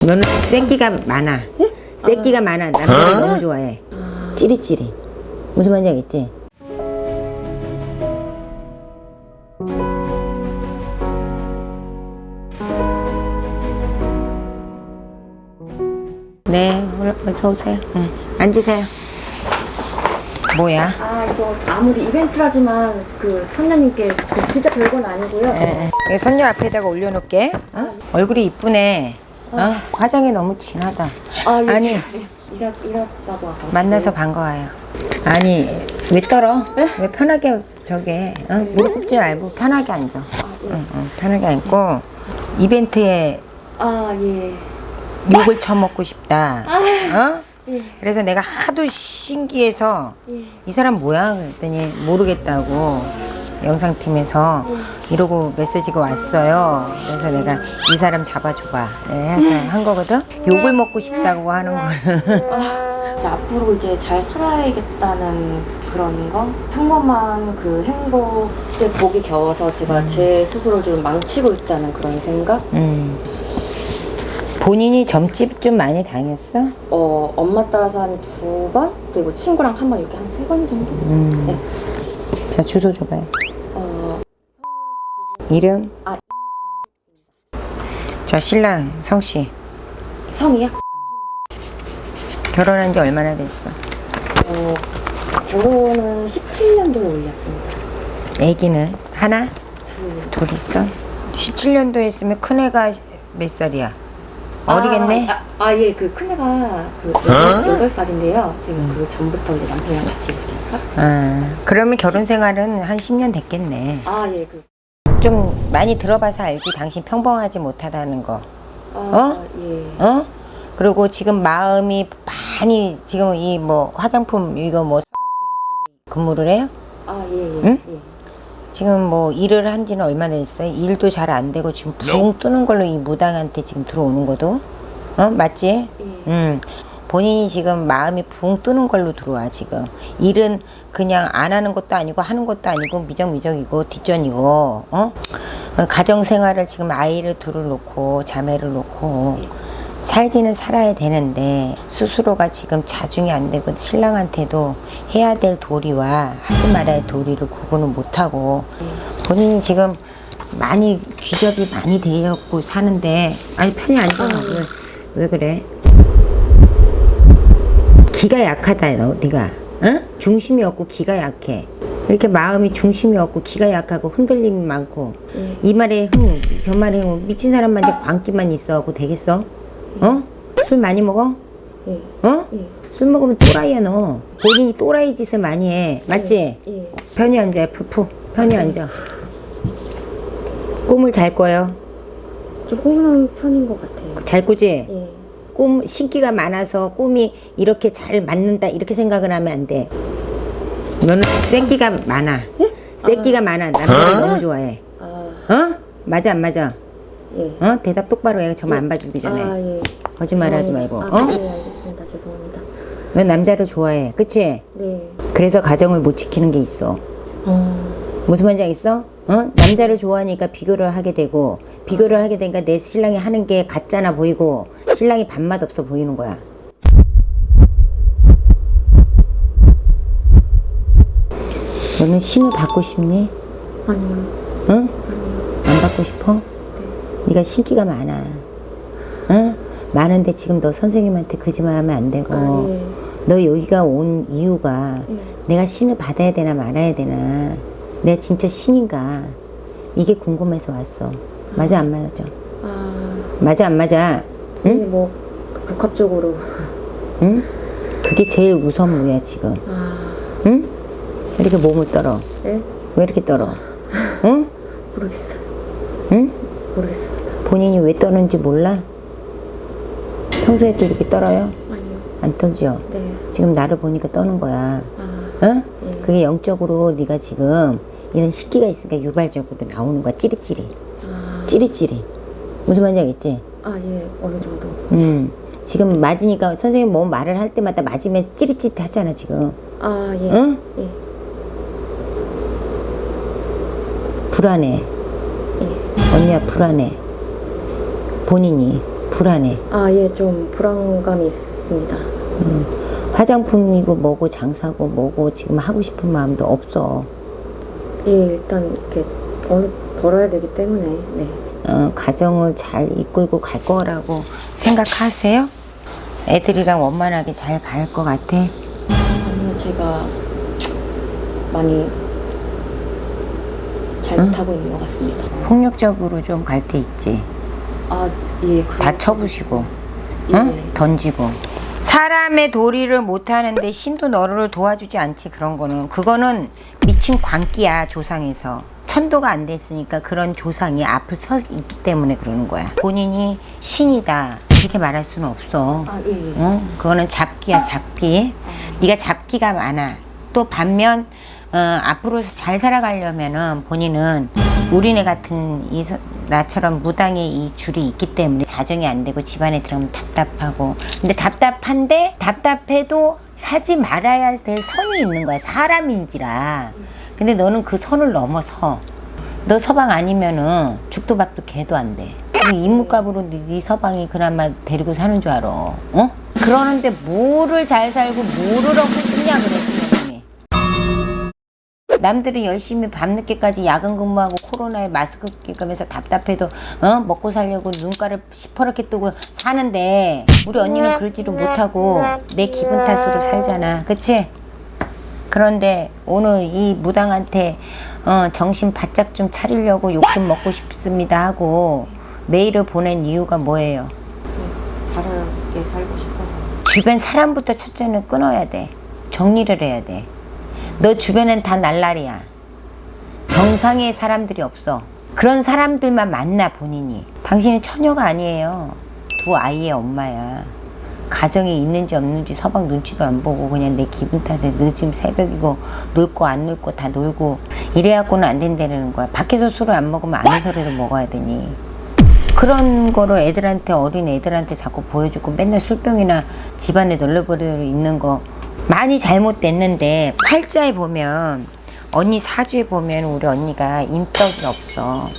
너는 새끼가 많아. 예? 새끼가 많아. 남자를 너무 좋아해. 찌릿찌릿. 무슨 말인지 알겠지? 네, 어서 오세요. 응. 앉으세요. 뭐야? 이거 아무리 이벤트라지만 그 선녀님께 진짜 별건 아니고요. 여기 손녀 앞에다가 올려놓을게. 어? 얼굴이 이쁘네. 어? 화장이 너무 진하다. 예. 아니, 일하다고 와서 만나서 반가워요. 아니, 왜 떨어? 왜 편하게 저게 무릎 꿇지 말고 편하게 앉아. 응, 편하게 앉고 이벤트에 예. 욕을 처먹고 싶다. 어? 예. 그래서 내가 하도 신기해서 이 사람 뭐야? 그랬더니 모르겠다고 영상팀에서 이러고 메시지가 왔어요. 그래서 내가 이 사람 잡아줘봐. 네, 해서 한 거거든. 욕을 먹고 싶다고 하는 거를. 이제 앞으로 이제 잘 살아야겠다는 그런 거, 평범한 그 행복의 복이 겨워서 제가 제 스스로 좀 망치고 있다는 그런 생각. 본인이 점집 좀 많이 다녔어? 엄마 따라서 한 2번, 그리고 친구랑 한 번 이렇게 한 3번 정도. 네. 자, 주소 줘봐요. 이름? 자, 신랑 성씨. 성이요? 결혼한 지 얼마나 됐어? 결혼은 17년도에 올렸습니다. 애기는 하나? 둘 있어? 17년도 했으면 큰애가 몇 살이야? 어리겠네? 예, 그 큰애가 그 8살인데요. 지금 그 전부터 이제 남편이랑 같이 이렇게. 그러면 결혼 생활은 한 10년 됐겠네. 예, 좀 많이 들어봐서 알지. 당신 평범하지 못하다는 거. 예. 그리고 지금 마음이 많이 지금 이 뭐 화장품 이거 뭐 근무를 해요? 예. 응? 지금 뭐 일을 한 지는 얼마나 됐어요? 일도 잘 안 되고 지금 붕 뜨는 걸로 이 무당한테 지금 들어오는 거도? 맞지? 본인이 지금 마음이 붕 뜨는 걸로 들어와 지금. 일은 그냥 안 하는 것도 아니고 하는 것도 아니고 미적미적이고 뒷전이고 가정 생활을 지금 아이를 둘을 놓고 자매를 놓고 살기는 살아야 되는데 스스로가 지금 자중이 안 되고 신랑한테도 해야 될 도리와 하지 말아야 할 도리를 구분을 못하고 본인이 지금 많이 귀접이 많이 되었고 사는데 아니 편히 앉아. 왜 그래? 기가 약하다 너 네가. 중심이 없고 기가 약해. 이렇게 마음이 중심이 없고 기가 약하고 흔들림이 많고 이 말에 저 말에 미친 사람만 이제 광기만 있어하고 되겠어? 술 많이 먹어? 예. 술 먹으면 또라이야 너. 본인이 또라이 짓을 많이 해. 맞지? 예. 편히 앉아. 푹 편히 앉아. 꿈을 잘 꿔요. 좀 꾸는 편인 것 같아요. 잘 꾸지? 예. 꿈 신기가 많아서 꿈이 이렇게 잘 맞는다 이렇게 생각을 하면 안 돼. 너는 새끼가 많아. 새끼가 많아. 남자를 너무 좋아해. 맞아 안 맞아? 예. 대답 똑바로 해. 저만 안 봐주기 전에. 예. 거짓말 하지 말고. 네, 알겠습니다. 죄송합니다. 넌 남자를 좋아해. 그치? 네. 그래서 가정을 못 지키는 게 있어. 무슨 말인지 알겠어? 남자를 좋아하니까 비교를 하게 되고 비교를 하게 되니까 내 신랑이 하는 게 같잖아 보이고 신랑이 밥맛 없어 보이는 거야. 너는 신을 받고 싶니? 아니요. 응? 안 받고 싶어? 네가 신기가 많아. 많은데 지금 너 선생님한테 거짓말하면 안 되고 예. 너 여기가 온 이유가 내가 신을 받아야 되나 말아야 되나 내가 진짜 신인가 이게 궁금해서 왔어. 맞아 안 맞아? 맞아 안 맞아? 응? 뭐 복합적으로. 응? 그게 제일 우선무야 지금. 응? 왜 이렇게 몸을 떨어? 네? 왜 이렇게 떨어? 응? 모르겠어요. 응? 모르겠습니다. 본인이 왜 떠는지 몰라? 평소에 또 이렇게 떨어요? 아니요. 안 떠지요? 네. 지금 나를 보니까 떠는 거야. 네. 그게 영적으로 네가 지금 이런 식기가 있으니까 유발적으로 나오는 거야. 찌릿찌릿. 찌릿찌릿. 무슨 말인지 알겠지? 예. 어느 정도. 지금 맞으니까 선생님 뭐 말을 할 때마다 맞으면 찌릿찌릿 하잖아 지금. 예. 응? 예. 불안해. 언니야 불안해. 본인이. 불안해. 예, 좀 불안감이 있습니다. 화장품이고 뭐고 장사고 뭐고 지금 하고 싶은 마음도 없어. 예, 일단 이렇게 돈을 벌어야 되기 때문에, 네. 가정을 잘 이끌고 갈 거라고 생각하세요? 애들이랑 원만하게 잘 갈 것 같아? 아니요, 제가 많이 잘못하고 있는 것 같습니다. 폭력적으로 좀 갈 때 있지. 예. 다 쳐부시고, 예. 응? 던지고. 사람의 도리를 못하는데 신도 너를 도와주지 않지. 그거는 미친 광기야. 조상에서 천도가 안 됐으니까 그런 조상이 앞을 서 있기 때문에 그러는 거야. 본인이 신이다 이렇게 말할 수는 없어. 예. 그거는 잡기야, 잡기. 네가 잡기가 많아. 또 반면 앞으로 잘 살아가려면은 본인은 우리네 같은 나처럼 무당의 이 줄이 있기 때문에 자정이 안 되고 집안에 들어가면 답답하고. 근데 답답한데 답답해도 하지 말아야 될 선이 있는 거야. 사람인지라. 근데 너는 그 선을 넘어서. 너 서방 아니면은 죽도 밥도 개도 안 돼. 인물값으로 네 서방이 그나마 데리고 사는 줄 알아. 어? 그러는데 뭐를 잘 살고 뭐를 얻고 싶냐 그래. 신령님이. 남들은 열심히 밤늦게까지 야근 근무하고 코로나에 마스크 끼면서 답답해도 먹고 살려고 눈가를 시퍼렇게 뜨고 사는데 우리 언니는 그러지를 못하고 내 기분 탓으로 살잖아. 그치? 그런데 오늘 이 무당한테 정신 바짝 좀 차리려고 욕 좀 먹고 싶습니다 하고 메일을 보낸 이유가 뭐예요? 다르게 살고 싶어서. 주변 사람부터 첫째는 끊어야 돼. 정리를 해야 돼. 너 주변엔 다 날라리야. 정상의 사람들이 없어. 그런 사람들만 만나 본인이. 당신은 처녀가 아니에요. 두 아이의 엄마야. 가정이 있는지 없는지 서방 눈치도 안 보고 그냥 내 기분 탓에 늦은 새벽이고 놀 거 안 놀 거 다 놀고 이래갖고는 안 된다는 거야. 밖에서 술을 안 먹으면 안에서라도 먹어야 되니. 그런 거를 애들한테, 어린 애들한테 자꾸 보여주고 맨날 술병이나 집안에 널려버려 있는 거 많이 잘못됐는데, 팔자에 보면 언니 사주에 보면 우리 언니가 인덕이 없어.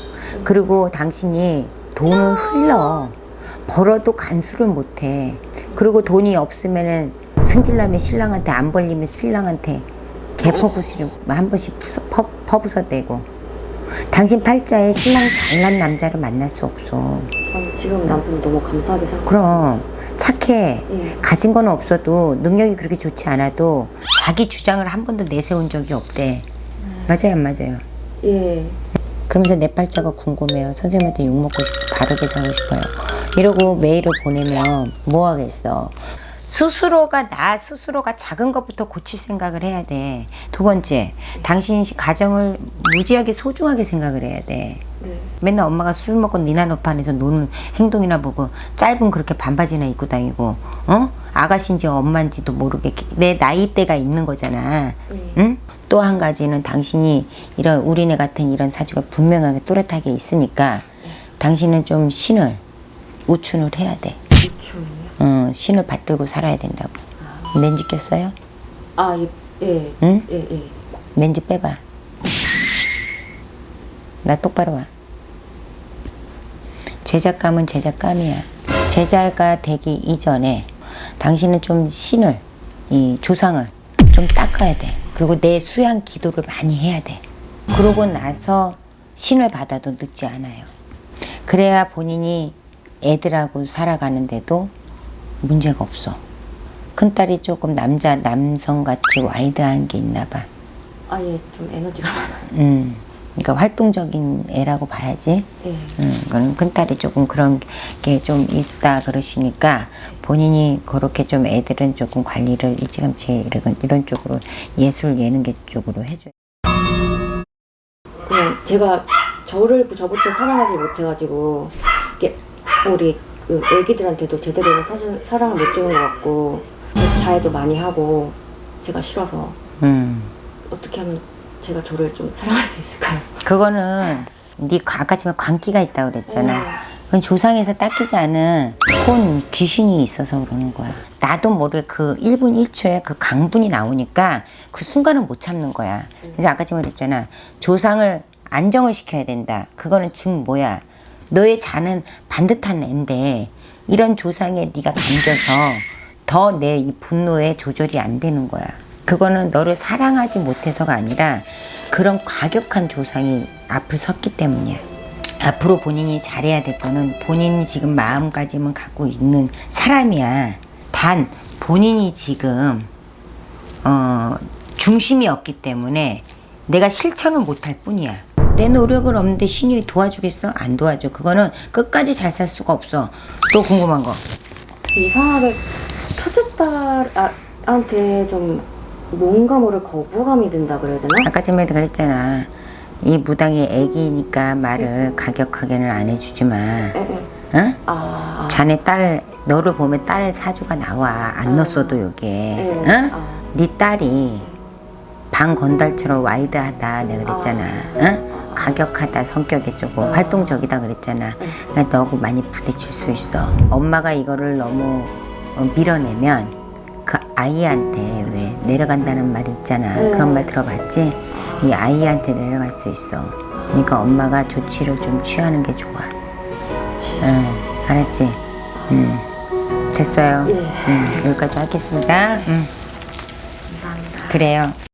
그리고 당신이 돈을 흘러. 벌어도 간수를 못해. 그리고 돈이 없으면은 승질나면 신랑한테, 안 벌리면 신랑한테 개퍼부스를 한 번씩 퍼부서대고. 당신 팔자에 신랑 잘난 남자를 만날 수 없어. 지금 남편 너무 감사하게 생각해요. 그럼 착해. 예. 가진 건 없어도 능력이 그렇게 좋지 않아도 자기 주장을 한 번도 내세운 적이 없대. 맞아요, 안 맞아요? 예. 그러면서 내 팔자가 궁금해요. 선생님한테 욕먹고 싶고 바르게 살고 싶어요. 이러고 메일을 보내면 뭐 하겠어. 나 스스로가 작은 것부터 고칠 생각을 해야 돼. 두 번째, 당신이 가정을 무지하게 소중하게 생각을 해야 돼. 네. 맨날 엄마가 술 먹고 니나노판에서 노는 행동이나 보고 짧은 그렇게 반바지나 입고 다니고, 아가씨인지 엄마인지도 모르게 내 나이대가 있는 거잖아. 응? 또 한 가지는 당신이 이런 우리네 같은 이런 사주가 분명하게 뚜렷하게 있으니까 당신은 좀 신을 우춘을 해야 돼. 우춘이요? 신을 받들고 살아야 된다고. 렌즈 꼈어요? 예. 응? 예. 렌즈 빼봐. 나 똑바로 와. 제작감은 제작감이야. 제자가 되기 이전에 당신은 좀 신을, 이 조상을 좀 닦아야 돼. 그리고 내 수양 기도를 많이 해야 돼. 그러고 나서 신을 받아도 늦지 않아요. 그래야 본인이 애들하고 살아가는데도 문제가 없어. 큰딸이 조금 남성같이 와이드한 게 있나 봐. 예, 좀 에너지가 많아요. 그러니까 활동적인 애라고 봐야지. 예. 그건 큰딸이 조금 그런 게 좀 있다 그러시니까 본인이 그렇게 좀 애들은 조금 관리를 일찌감치 이런 쪽으로 예술 예능계 쪽으로 해줘요. 그냥 제가 저부터 사랑하지 못해가지고 이게 우리 그 애기들한테도 제대로 사랑을 못 주는 것 같고 자해도 많이 하고 제가 싫어서 어떻게 하면 제가 저를 좀 사랑할 수 있을까요? 그거는 아까 지금 광기가 있다고 그랬잖아. 그건 조상에서 닦이지 않은 혼 귀신이 있어서 그러는 거야. 나도 모르게 그 1분 1초에 그 강분이 나오니까 그 순간은 못 참는 거야. 그래서 아까 지금 그랬잖아. 조상을 안정을 시켜야 된다. 그거는 즉 뭐야? 너의 자는 반듯한 애인데 이런 조상에 네가 감겨서 더 내 이 분노에 조절이 안 되는 거야. 그거는 너를 사랑하지 못해서가 아니라 그런 과격한 조상이 앞을 섰기 때문이야. 앞으로 본인이 잘해야 될 거는 본인이 지금 마음가짐은 갖고 있는 사람이야. 단 본인이 지금 중심이 없기 때문에 내가 실천을 못할 뿐이야. 내 노력은 없는데 신이 도와주겠어? 안 도와줘. 그거는 끝까지 잘 살 수가 없어. 또 궁금한 거. 이상하게 첫째 딸한테 좀 뭔가 모를 거부감이 든다 그래야 되나? 아까 전에도 그랬잖아. 이 무당이 애기니까 말을 가격하게는 안 해주지만, 응? 자네 딸, 너를 보면 딸 사주가 나와. 안 넣었어도 여기에. 응? 네 딸이 방 건달처럼 와이드하다 내가 그랬잖아. 응? 가격하다, 성격이 조금 활동적이다 그랬잖아. 그러니까 너하고 많이 부딪힐 수 있어. 엄마가 이거를 너무 밀어내면 그 아이한테 왜 내려간다는 말이 있잖아. 그런 말 들어봤지? 이 아이한테 내려갈 수 있어. 그러니까 엄마가 조치를 좀 취하는 게 좋아. 응, 알았지? 됐어요. 여기까지 하겠습니다. 감사합니다. 그래요.